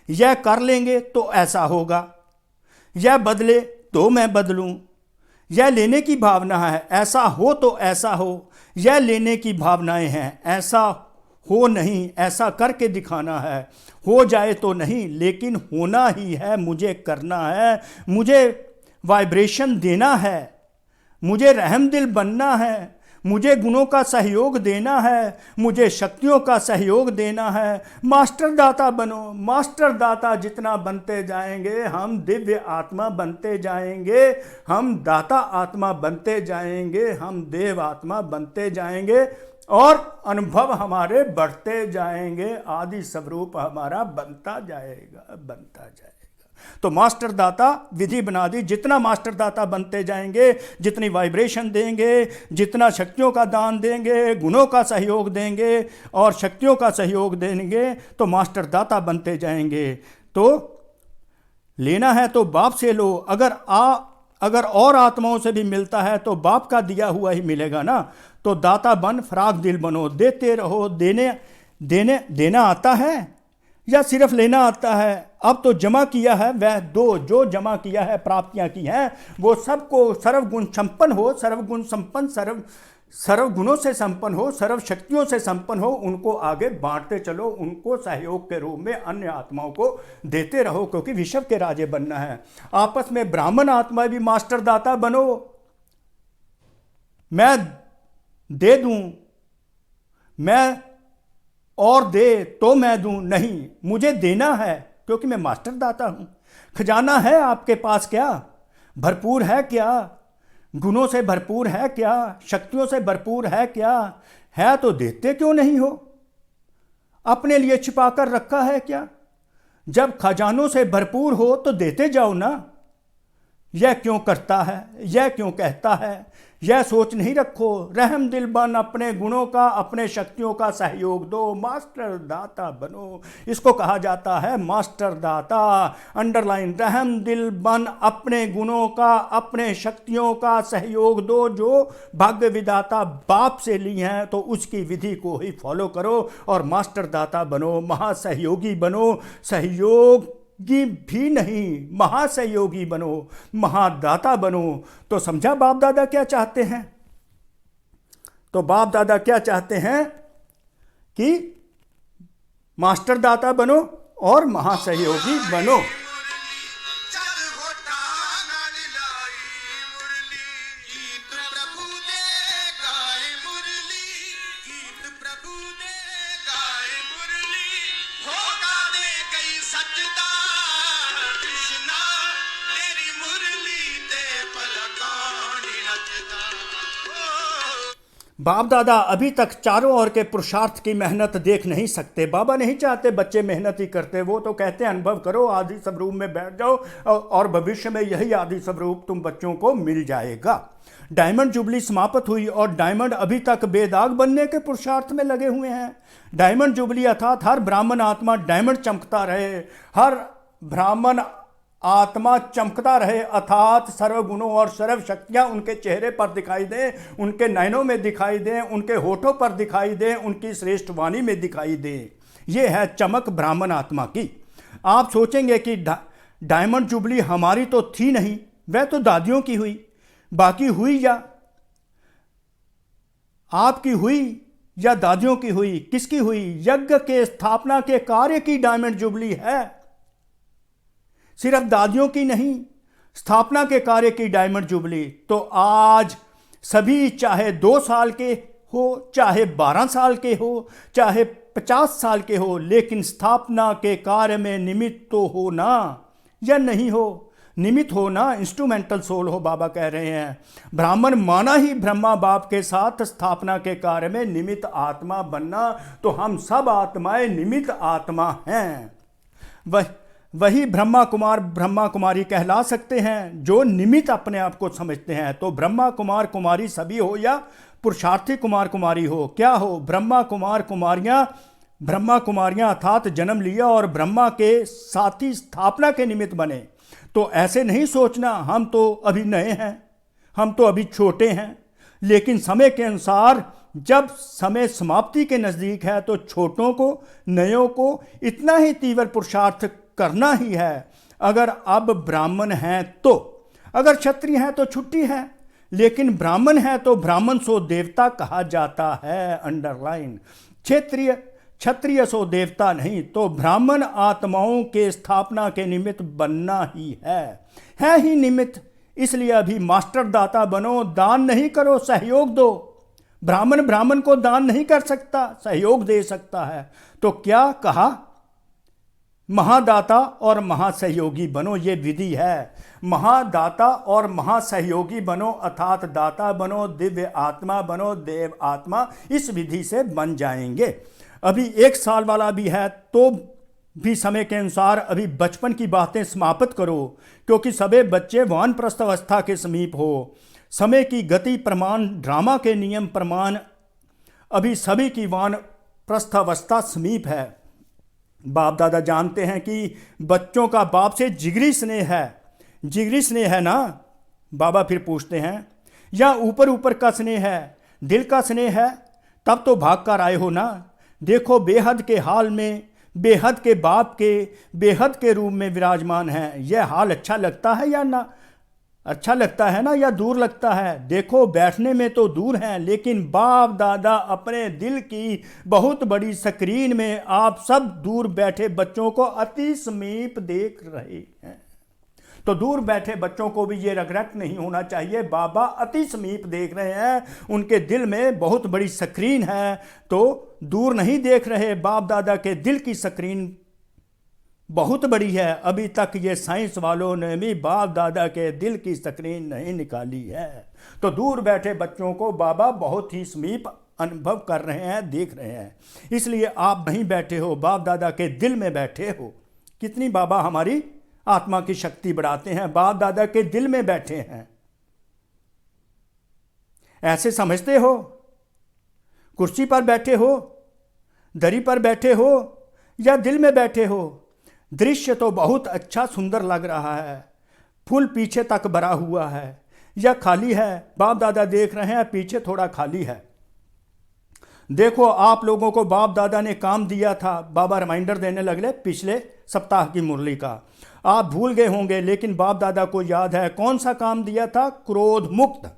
S1: यह कर लेंगे तो ऐसा होगा, यह बदले तो मैं बदलूं, यह लेने की भावना है, ऐसा हो तो ऐसा हो, यह लेने की भावनाएं हैं, ऐसा हो नहीं, ऐसा करके दिखाना है। हो जाए तो नहीं, लेकिन होना ही है, मुझे करना है, मुझे वाइब्रेशन देना है, मुझे रहमदिल बनना है, मुझे गुणों का सहयोग देना है, मुझे शक्तियों का सहयोग देना है। मास्टर दाता बनो। मास्टर दाता जितना बनते जाएंगे, हम दिव्य आत्मा बनते जाएंगे, हम दाता आत्मा बनते जाएंगे, हम देव आत्मा बनते जाएंगे, और अनुभव हमारे बढ़ते जाएंगे, आदि स्वरूप हमारा बनता जाएगा, बनता जाएगा। तो मास्टर दाता विधि बना दी। जितना मास्टर दाता बनते जाएंगे, जितनी वाइब्रेशन देंगे, जितना शक्तियों का दान देंगे, गुणों का सहयोग देंगे और शक्तियों का सहयोग देंगे, तो मास्टर दाता बनते जाएंगे। तो लेना है तो बाप से लो। अगर और आत्माओं से भी मिलता है तो बाप का दिया हुआ ही मिलेगा ना। तो दाता बन, फराक दिल बनो, देते रहो। देना आता है या सिर्फ लेना आता है? अब तो जमा किया है वह दो, जो जमा किया है, प्राप्तियां की हैं, वो सबको सर्वगुण संपन्न हो, सर्वगुण संपन्न, सर्व गुणों से संपन्न हो, सर्व शक्तियों से संपन्न हो, उनको आगे बांटते चलो, उनको सहयोग के रूप में अन्य आत्माओं को देते रहो, क्योंकि विश्व के राजे बनना है। आपस में ब्राह्मण आत्मा भी मास्टर दाता बनो। मैं दे दूं, मैं और दे तो मैं दूं, नहीं, मुझे देना है, क्योंकि मैं मास्टर दाता हूं। खजाना है आपके पास क्या? भरपूर है क्या? गुणों से भरपूर है क्या? शक्तियों से भरपूर है क्या? है तो देते क्यों नहीं हो? अपने लिए छिपा कर रखा है क्या? जब खजानों से भरपूर हो तो देते जाओ ना। यह क्यों करता है, यह क्यों कहता है, यह सोच नहीं रखो। रहम दिल बन, अपने गुणों का, अपने शक्तियों का सहयोग दो, मास्टर दाता बनो। इसको कहा जाता है मास्टर दाता। अंडरलाइन, रहम दिल बन, अपने गुणों का, अपने शक्तियों का सहयोग दो, जो भाग्य विधाता बाप से ली हैं, तो उसकी विधि को ही फॉलो करो और मास्टर दाता बनो, महासहयोगी बनो। सहयोग भी नहीं, महासहयोगी बनो, महादाता बनो। तो समझा बाप दादा क्या चाहते हैं? तो बाप दादा क्या चाहते हैं कि मास्टर दाता बनो और महासहयोगी बनो। बाप दादा अभी तक चारों ओर के पुरुषार्थ की मेहनत देख नहीं सकते। बाबा नहीं चाहते बच्चे मेहनत ही करते, वो तो कहते हैं अनुभव करो, आदि स्वरूप में बैठ जाओ, और भविष्य में यही आदि स्वरूप तुम बच्चों को मिल जाएगा। डायमंड जुबली समाप्त हुई और डायमंड अभी तक बेदाग बनने के पुरुषार्थ में लगे हुए हैं। डायमंड जुबली अर्थात हर ब्राह्मण आत्मा डायमंड चमकता रहे, हर ब्राह्मण आत्मा चमकता रहे, अर्थात सर्वगुणों और सर्व शक्तियाँ उनके चेहरे पर दिखाई दें, उनके नयनों में दिखाई दें, उनके होठों पर दिखाई दें, उनकी श्रेष्ठ वाणी में दिखाई दें। ये है चमक ब्राह्मण आत्मा की। आप सोचेंगे कि डायमंड जुबली हमारी तो थी नहीं, वह तो दादियों की हुई, बाकी हुई या आपकी हुई या दादियों की हुई, किसकी हुई? यज्ञ के स्थापना के कार्य की डायमंड जुबली है, सिर्फ दादियों की नहीं, स्थापना के कार्य की डायमंड जुबली। तो आज सभी चाहे 2 साल के हो, चाहे 12 साल के हो, चाहे 50 साल के हो, लेकिन स्थापना के कार्य में निमित्त तो हो ना, या नहीं हो? निमित्त हो ना, इंस्ट्रूमेंटल सोल हो, बाबा कह रहे हैं। ब्राह्मण माना ही ब्रह्मा बाप के साथ स्थापना के कार्य में निमित्त आत्मा बनना, तो हम सब आत्माएं निमित्त आत्मा हैं। वही ब्रह्मा कुमार ब्रह्मा कुमारी कहला सकते हैं जो निमित्त अपने आप को समझते हैं। तो ब्रह्मा कुमार कुमारी सभी हो या पुरुषार्थी कुमार कुमारी हो, क्या हो? ब्रह्मा कुमार कुमारियां अर्थात जन्म लिया और ब्रह्मा के साथी स्थापना के निमित्त बने। तो ऐसे नहीं सोचना हम तो अभी नए हैं, हम तो अभी छोटे हैं, लेकिन समय के अनुसार जब समय समाप्ति के नज़दीक है तो छोटों को, नयों को इतना ही तीव्र पुरुषार्थ करना ही है। अगर अब ब्राह्मण हैं तो, अगर क्षत्रिय हैं तो छुट्टी है, लेकिन ब्राह्मण है तो ब्राह्मण सो देवता कहा जाता है। अंडरलाइन, क्षत्रिय सो देवता नहीं। तो ब्राह्मण आत्माओं के स्थापना के निमित्त बनना ही है ही निमित्त। इसलिए अभी मास्टर दाता बनो, दान नहीं करो, सहयोग दो। ब्राह्मण को दान नहीं कर सकता, सहयोग दे सकता है। तो क्या कहा? महादाता और महासहयोगी बनो, ये विधि है। महादाता और महासहयोगी बनो, अर्थात दाता बनो, दिव्य आत्मा बनो, देव आत्मा, इस विधि से बन जाएंगे। अभी 1 साल वाला भी है तो भी समय के अनुसार अभी बचपन की बातें समाप्त करो, क्योंकि सभी बच्चे वानप्रस्थ अवस्था के समीप हो। समय की गति प्रमाण, ड्रामा के नियम प्रमाण, अभी सभी की वानप्रस्थ अवस्था समीप है। बाप दादा जानते हैं कि बच्चों का बाप से जिगरी स्नेह है ना? बाबा फिर पूछते हैं, या ऊपर ऊपर का स्नेह है, दिल का स्नेह है? तब तो भाग कर आए हो ना। देखो बेहद के हाल में बेहद के बाप के बेहद के रूप में विराजमान है। यह हाल अच्छा लगता है या ना? अच्छा लगता है ना, या दूर लगता है? देखो बैठने में तो दूर हैं, लेकिन बाप दादा अपने दिल की बहुत बड़ी स्क्रीन में आप सब दूर बैठे बच्चों को अति समीप देख रहे हैं। तो दूर बैठे बच्चों को भी ये रिग्रेट नहीं होना चाहिए, बाबा अति समीप देख रहे हैं, उनके दिल में बहुत बड़ी स्क्रीन है, तो दूर नहीं देख रहे। बाप दादा के दिल की स्क्रीन बहुत बड़ी है। अभी तक ये साइंस वालों ने भी बाप दादा के दिल की स्क्रीन नहीं निकाली है। तो दूर बैठे बच्चों को बाबा बहुत ही समीप अनुभव कर रहे हैं, देख रहे हैं। इसलिए आप नहीं बैठे हो, बाप दादा के दिल में बैठे हो। कितनी बाबा हमारी आत्मा की शक्ति बढ़ाते हैं, बाप दादा के दिल में बैठे हैं। ऐसे समझते हो? कुर्सी पर बैठे हो, दरी पर बैठे हो, या दिल में बैठे हो? दृश्य तो बहुत अच्छा सुंदर लग रहा है, फूल पीछे तक भरा हुआ है या खाली है? बाप दादा देख रहे हैं पीछे थोड़ा खाली है। देखो आप लोगों को बाप दादा ने काम दिया था, बाबा रिमाइंडर देने लगे पिछले सप्ताह की मुरली का। आप भूल गए होंगे, लेकिन बाप दादा को याद है कौन सा काम दिया था? क्रोध मुक्त।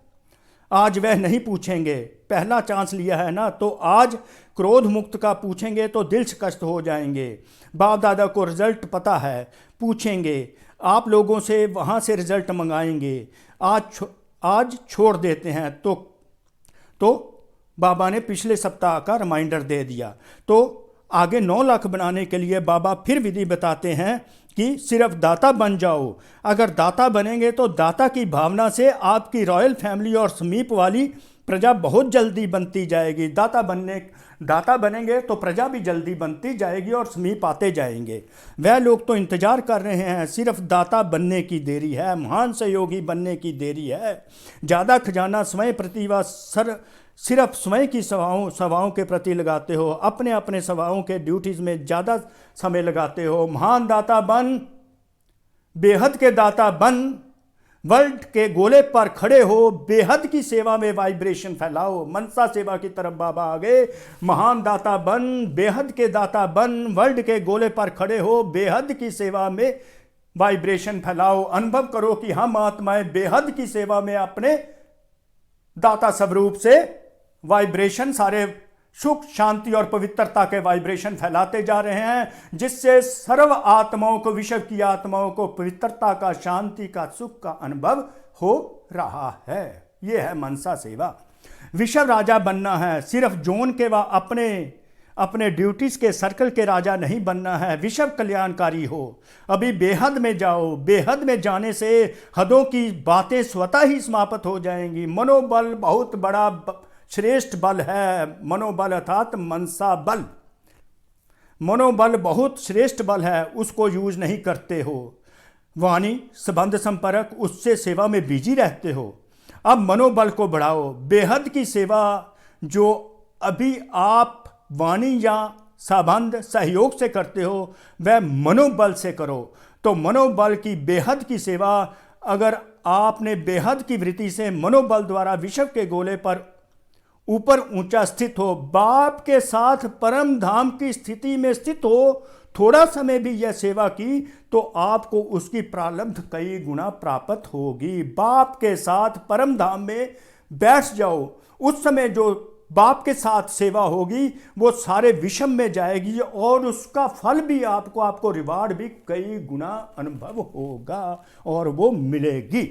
S1: आज वह नहीं पूछेंगे, पहला चांस लिया है ना, तो आज क्रोध मुक्त का पूछेंगे तो दिल से कष्ट हो जाएंगे। बाप दादा को रिजल्ट पता है, पूछेंगे आप लोगों से, वहाँ से रिजल्ट मंगाएंगे। आज छोड़ देते हैं तो बाबा ने पिछले सप्ताह का रिमाइंडर दे दिया। तो आगे 9 लाख बनाने के लिए बाबा फिर विधि बताते हैं कि सिर्फ दाता बन जाओ। अगर दाता बनेंगे तो दाता की भावना से आपकी रॉयल फैमिली और समीप वाली प्रजा बहुत जल्दी बनती जाएगी। दाता बनेंगे तो प्रजा भी जल्दी बनती जाएगी और समीप आते जाएंगे। वह लोग तो इंतजार कर रहे हैं, सिर्फ दाता बनने की देरी है, महान सहयोगी बनने की देरी है। ज़्यादा खजाना स्वयं प्रतिभा सिर्फ स्वयं की सभाओं के प्रति लगाते हो, अपने अपने सभाओं के ड्यूटीज़ में ज़्यादा समय लगाते हो। महान दाता बन, बेहद के दाता बन, वर्ल्ड के गोले पर खड़े हो, बेहद की सेवा में वाइब्रेशन फैलाओ। मनसा सेवा की तरफ बाबा आ गए। महान दाता बन, बेहद के दाता बन, वर्ल्ड के गोले पर खड़े हो, बेहद की सेवा में वाइब्रेशन फैलाओ। अनुभव करो कि हम आत्माएं बेहद की सेवा में अपने दाता स्वरूप से वाइब्रेशन, सारे सुख, शांति और पवित्रता के वाइब्रेशन फैलाते जा रहे हैं, जिससे सर्व आत्माओं को, विश्व की आत्माओं को पवित्रता का, शांति का, सुख का अनुभव हो रहा है। यह है मनसा सेवा। विश्व राजा बनना है, सिर्फ जोन के व अपने ड्यूटीज के सर्कल के राजा नहीं बनना है, विश्व कल्याणकारी हो। अभी बेहद में जाओ। बेहद में जाने से हदों की बातें स्वतः ही समाप्त हो जाएंगी। मनोबल बहुत बड़ा श्रेष्ठ बल है। मनोबल अर्थात मनसा बल, मनोबल बहुत श्रेष्ठ बल है, उसको यूज नहीं करते हो। वाणी, संबंध, संपर्क, उससे सेवा में बिजी रहते हो। अब मनोबल को बढ़ाओ। बेहद की सेवा जो अभी आप वाणी या संबंध, सहयोग से करते हो, वह मनोबल से करो। तो मनोबल की, बेहद की सेवा अगर आपने बेहद की वृत्ति से मनोबल द्वारा विश्व के गोले पर ऊपर ऊंचा स्थित हो, बाप के साथ परम धाम की स्थिति में स्थित हो, थोड़ा समय भी यह सेवा की तो आपको उसकी प्रारब्ध कई गुना प्राप्त होगी। बाप के साथ परम धाम में बैठ जाओ, उस समय जो बाप के साथ सेवा होगी वो सारे विषम में जाएगी और उसका फल भी आपको रिवार्ड भी कई गुना अनुभव होगा और वो मिलेगी।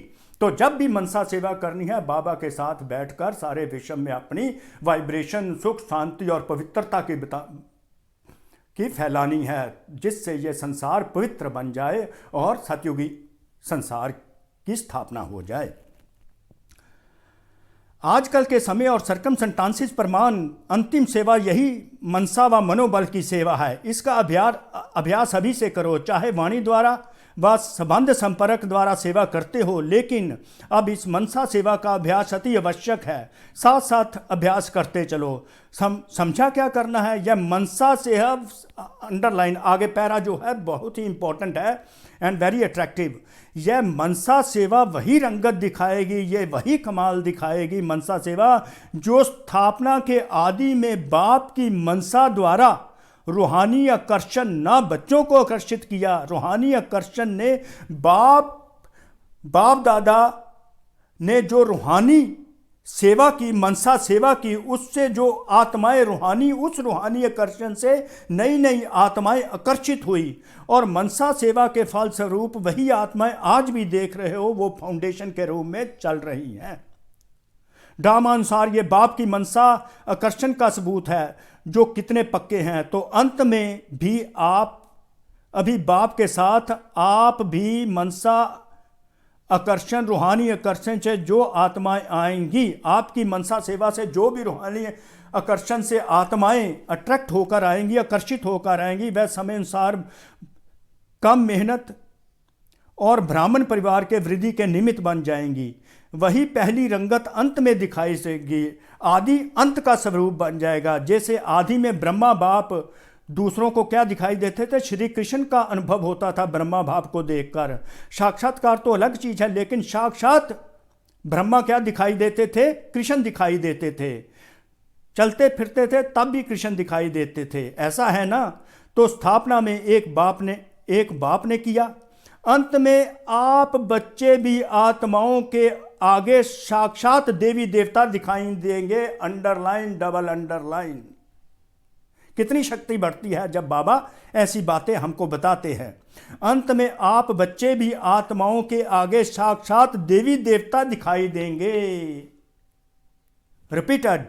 S1: तो जब भी मनसा सेवा करनी है, बाबा के साथ बैठकर सारे विषम में अपनी वाइब्रेशन, सुख, शांति और पवित्रता की फैलानी है, जिससे ये संसार पवित्र बन जाए और सतयुगी संसार की स्थापना हो जाए। आजकल के समय और सर्कमस्टेंसेस प्रमाण अंतिम सेवा यही मनसा व मनोबल की सेवा है। इसका अभ्यास अभी से करो, चाहे वाणी द्वारा व संबंध संपर्क द्वारा सेवा करते हो, लेकिन अब इस मनसा सेवा का अभ्यास अति आवश्यक है। साथ साथ अभ्यास करते चलो। समझा क्या करना है? यह मनसा से है, अंडरलाइन आगे पैरा जो है बहुत ही इंपॉर्टेंट है एंड वेरी अट्रैक्टिव। यह मनसा सेवा वही रंगत दिखाएगी, ये वही कमाल दिखाएगी मनसा सेवा जो स्थापना के आदि में बाप की मनसा द्वारा रूहानी आकर्षण ना बच्चों को आकर्षित किया। रूहानी आकर्षण ने बाप दादा ने जो रूहानी सेवा की, मनसा सेवा की, उससे जो आत्माएं रूहानी, उस रूहानी आकर्षण से नई नई आत्माएं आकर्षित हुई और मनसा सेवा के फलस्वरूप वही आत्माएं आज भी देख रहे हो, वो फाउंडेशन के रूप में चल रही हैं। ड्रामानुसार ये बाप की मनसा आकर्षण का सबूत है जो कितने पक्के हैं। तो अंत में भी आप अभी बाप के साथ आप भी मनसा आकर्षण, रूहानी आकर्षण से जो आत्माएं आएंगी, आपकी मनसा सेवा से जो भी रूहानी आकर्षण से आत्माएं अट्रैक्ट होकर आएंगी, आकर्षित होकर आएंगी, वह समय अनुसार कम मेहनत और ब्राह्मण परिवार के वृद्धि के निमित्त बन जाएंगी। वही पहली रंगत अंत में दिखाई देगी, आदि अंत का स्वरूप बन जाएगा। जैसे आदि में ब्रह्मा बाप दूसरों को क्या दिखाई देते थे? श्री कृष्ण का अनुभव होता था ब्रह्मा बाप को देखकर। साक्षात्कार तो अलग चीज है, लेकिन साक्षात ब्रह्मा क्या दिखाई देते थे? कृष्ण दिखाई देते थे। चलते फिरते थे तब भी कृष्ण दिखाई देते थे। ऐसा है ना? तो स्थापना में एक बाप ने किया, अंत में आप बच्चे भी आत्माओं के आगे साक्षात देवी देवता दिखाई देंगे। Underline, double underline. कितनी शक्ति बढ़ती है जब बाबा ऐसी बातें हमको बताते हैं। अंत में आप बच्चे भी आत्माओं के आगे साक्षात देवी देवता दिखाई देंगे। रिपीटेड,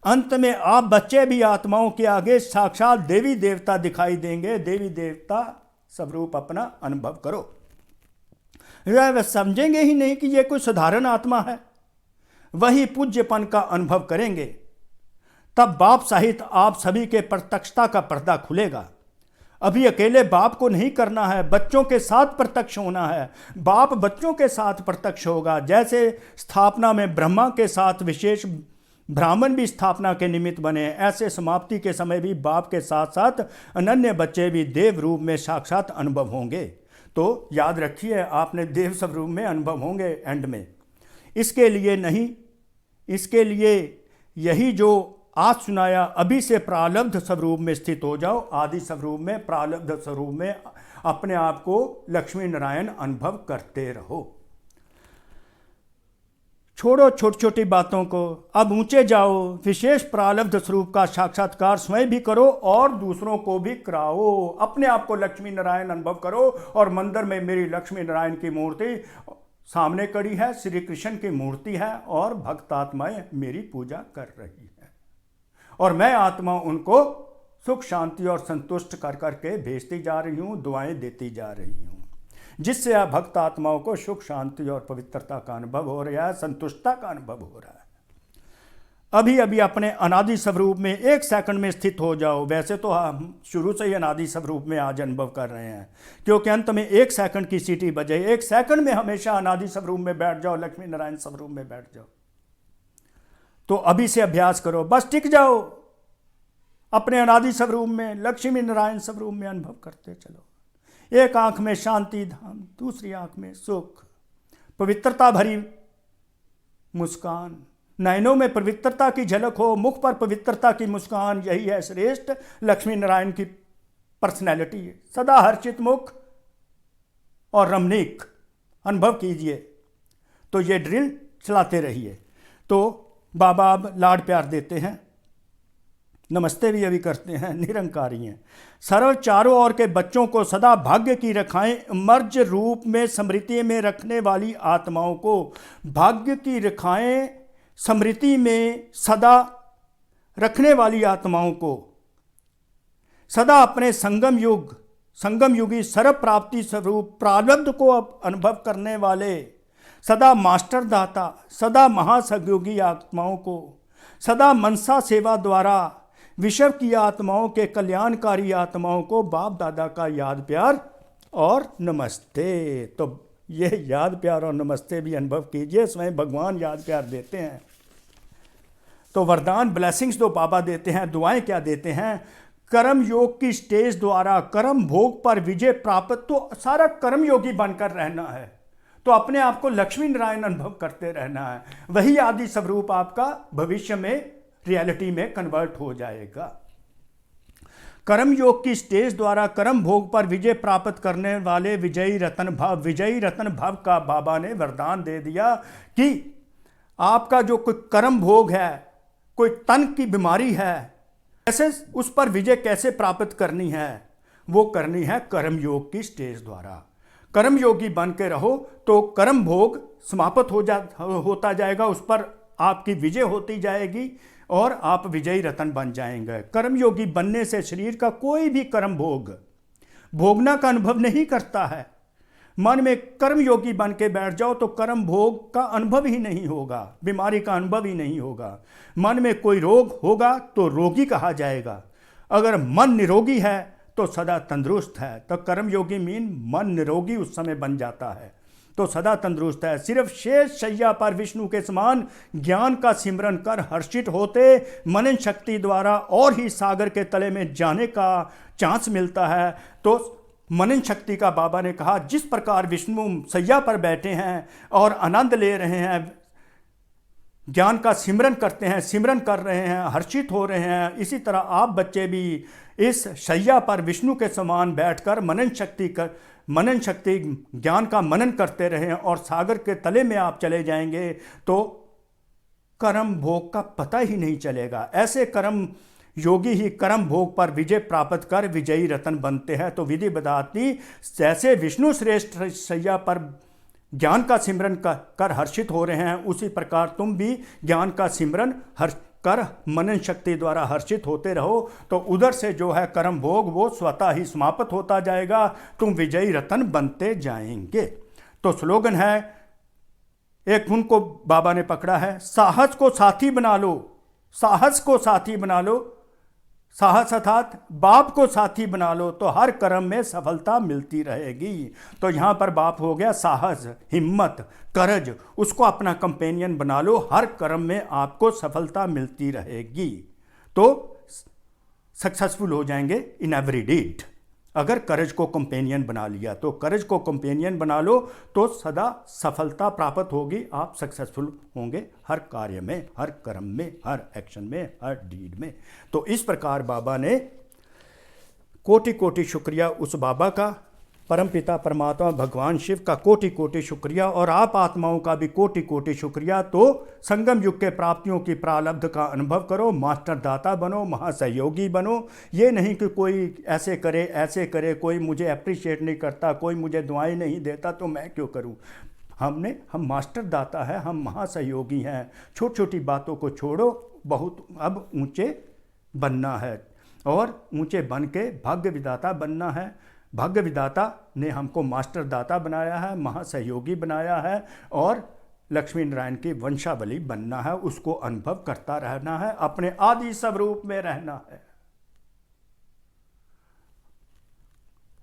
S1: अंत में आप बच्चे भी आत्माओं के आगे साक्षात देवी देवता दिखाई देंगे। देवी देवता स्वरूप अपना अनुभव करो। वह समझेंगे ही नहीं कि यह कोई साधारण आत्मा है, वही पूज्यपन का अनुभव करेंगे। तब बाप सहित आप सभी के प्रत्यक्षता का पर्दा खुलेगा। अभी अकेले बाप को नहीं करना है, बच्चों के साथ प्रत्यक्ष होना है। बाप बच्चों के साथ प्रत्यक्ष होगा। जैसे स्थापना में ब्रह्मा के साथ विशेष ब्राह्मण भी स्थापना के निमित्त बने, ऐसे समाप्ति के समय भी बाप के साथ साथ अनन्य बच्चे भी देव रूप में साक्षात अनुभव होंगे। तो याद रखिए आपने देव स्वरूप में अनुभव होंगे एंड में। इसके लिए नहीं, इसके लिए यही जो आज सुनाया, अभी से प्रारब्ध स्वरूप में स्थित हो जाओ, आदि स्वरूप में, प्रारब्ध स्वरूप में अपने आप को लक्ष्मी नारायण अनुभव करते रहो। छोड़ो छोटी छोटी बातों को, अब ऊंचे जाओ, विशेष प्रारब्ध स्वरूप का साक्षात्कार स्वयं भी करो और दूसरों को भी कराओ। अपने आप को लक्ष्मी नारायण अनुभव करो। और मंदिर में मेरी लक्ष्मी नारायण की मूर्ति सामने खड़ी है, श्री कृष्ण की मूर्ति है और भक्त आत्माएं मेरी पूजा कर रही है और मैं आत्मा उनको सुख शांति और संतुष्ट कर करके भेजती जा रही हूँ, दुआएं देती जा रही हूँ, जिससे आप भक्त आत्माओं को सुख शांति और पवित्रता का अनुभव हो रहा है, संतुष्टता का अनुभव हो रहा है। अभी अभी अपने अनादि स्वरूप में 1 सेकंड में स्थित हो जाओ। वैसे तो हम शुरू से ही अनादि स्वरूप में आज अनुभव कर रहे हैं, क्योंकि अंत में 1 सेकंड की सीटी बजे, 1 सेकंड में हमेशा अनादि स्वरूप में बैठ जाओ, लक्ष्मी नारायण स्वरूप में बैठ जाओ। तो अभी से अभ्यास करो, बस टिक जाओ अपने अनादि स्वरूप में, लक्ष्मी नारायण स्वरूप में अनुभव करते चलो। एक आंख में शांति धाम, दूसरी आंख में सुख, पवित्रता भरी मुस्कान, नयनों में पवित्रता की झलक हो, मुख पर पवित्रता की मुस्कान, यही है श्रेष्ठ लक्ष्मी नारायण की पर्सनैलिटी है। सदा हर्षित मुख और रमणीक अनुभव कीजिए। तो ये ड्रिल चलाते रहिए। तो बाबा अब लाड प्यार देते हैं, नमस्ते भी अभी करते हैं, निरंकारी हैं। सर्व चारों ओर के बच्चों को सदा भाग्य की रेखाएं मर्ज रूप में स्मृति में रखने वाली आत्माओं को, भाग्य की रेखाएं स्मृति में सदा रखने वाली आत्माओं को, सदा अपने संगम युगी सर्व प्राप्ति स्वरूप प्रारब्ध को अनुभव करने वाले सदा मास्टर दाता, सदा महासहयोगी आत्माओं को, सदा मनसा सेवा द्वारा विश्व की आत्माओं के कल्याणकारी आत्माओं को बाप दादा का याद प्यार और नमस्ते। तो ये याद प्यार और नमस्ते भी अनुभव कीजिए, स्वयं भगवान याद प्यार देते हैं। तो वरदान ब्लेसिंग्स तो बाबा देते हैं, दुआएं क्या देते हैं? कर्म योग की स्टेज द्वारा कर्म भोग पर विजय प्राप्त। तो सारा कर्म योगी बनकर रहना है, तो अपने आप को लक्ष्मी नारायण अनुभव करते रहना है। वही आदि स्वरूप आपका भविष्य में रियलिटी में कन्वर्ट हो जाएगा। कर्म योग की स्टेज द्वारा कर्म भोग पर विजय प्राप्त करने वाले विजयी रतन भाव का बाबा ने वरदान दे दिया कि आपका जो कोई कर्म भोग है, कोई तन की बीमारी है, कैसे उस पर विजय कैसे प्राप्त करनी है, वो करनी है कर्म योग की स्टेज द्वारा। कर्म योगी बन के रहो तो कर्म भोग समाप्त होता जाएगा, उस पर आपकी विजय होती जाएगी और आप विजयी रतन बन जाएंगे। कर्मयोगी बनने से शरीर का कोई भी कर्म भोग भोगना का अनुभव नहीं करता है। मन में कर्मयोगी बन के बैठ जाओ तो कर्म भोग का अनुभव ही नहीं होगा, बीमारी का अनुभव ही नहीं होगा। मन में कोई रोग होगा तो रोगी कहा जाएगा। अगर मन निरोगी है तो सदा तंदुरुस्त है। तो कर्मयोगी मीन मन निरोगी उस समय बन जाता है, तो सदा तंदुरुस्त है। सिर्फ शेष शैया पर विष्णु के समान ज्ञान का सिमरन कर हर्षित होते मनन शक्ति द्वारा और ही सागर के तले में जाने का चांस मिलता है। तो मनन शक्ति का बाबा ने कहा, जिस प्रकार विष्णु सैया पर बैठे हैं और आनंद ले रहे हैं, ज्ञान का सिमरन करते हैं, सिमरन कर रहे हैं, हर्षित हो रहे हैं, इसी तरह आप बच्चे भी इस शैया पर विष्णु के समान बैठकर मनन शक्ति ज्ञान का मनन करते रहें और सागर के तले में आप चले जाएंगे तो कर्म भोग का पता ही नहीं चलेगा। ऐसे कर्म योगी ही कर्म भोग पर विजय प्राप्त कर विजयी रतन बनते हैं। तो विधि बताती, जैसे विष्णु श्रेष्ठ शैया पर ज्ञान का सिमरन कर हर्षित हो रहे हैं, उसी प्रकार तुम भी ज्ञान का सिमरन कर मनन शक्ति द्वारा हर्षित होते रहो। तो उधर से जो है कर्म भोग वो स्वतः ही समाप्त होता जाएगा, तुम विजयी रतन बनते जाएंगे। तो स्लोगन है, एक उनको बाबा ने पकड़ा है, साहस को साथी बना लो, साहस को साथी बना लो। साहस अर्थात बाप को साथी बना लो तो हर कर्म में सफलता मिलती रहेगी। तो यहाँ पर बाप हो गया साहस, हिम्मत, करज, उसको अपना कंपेनियन बना लो, हर कर्म में आपको सफलता मिलती रहेगी, तो सक्सेसफुल हो जाएंगे इन एवरी डीड। अगर करेज को कंपेनियन बना लिया तो करेज को कंपेनियन बना लो तो सदा सफलता प्राप्त होगी, आप सक्सेसफुल होंगे हर कार्य में, हर कर्म में, हर एक्शन में, हर डीड में। तो इस प्रकार बाबा ने कोटि कोटि शुक्रिया उस बाबा का, परमपिता परमात्मा भगवान शिव का कोटि कोटि शुक्रिया, और आप आत्माओं का भी कोटि कोटि शुक्रिया। तो संगम युग के प्राप्तियों की प्रारब्ध का अनुभव करो, मास्टर दाता बनो, महासहयोगी बनो। ये नहीं कि कोई ऐसे करे, कोई मुझे अप्रिशिएट नहीं करता, कोई मुझे दुआएं नहीं देता तो मैं क्यों करूं। हम मास्टर दाता है, हम महासहयोगी हैं। छोटी छोटी बातों को छोड़ो, बहुत अब ऊंचे बनना है और ऊंचे बन के भाग्य विधाता बनना है। भाग्य विधाता ने हमको मास्टर दाता बनाया है, महासहयोगी बनाया है और लक्ष्मी नारायण की वंशावली बनना है, उसको अनुभव करता रहना है, अपने आदि स्वरूप में रहना है।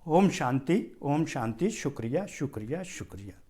S1: ओम शांति, ओम शांति। शुक्रिया शुक्रिया शुक्रिया।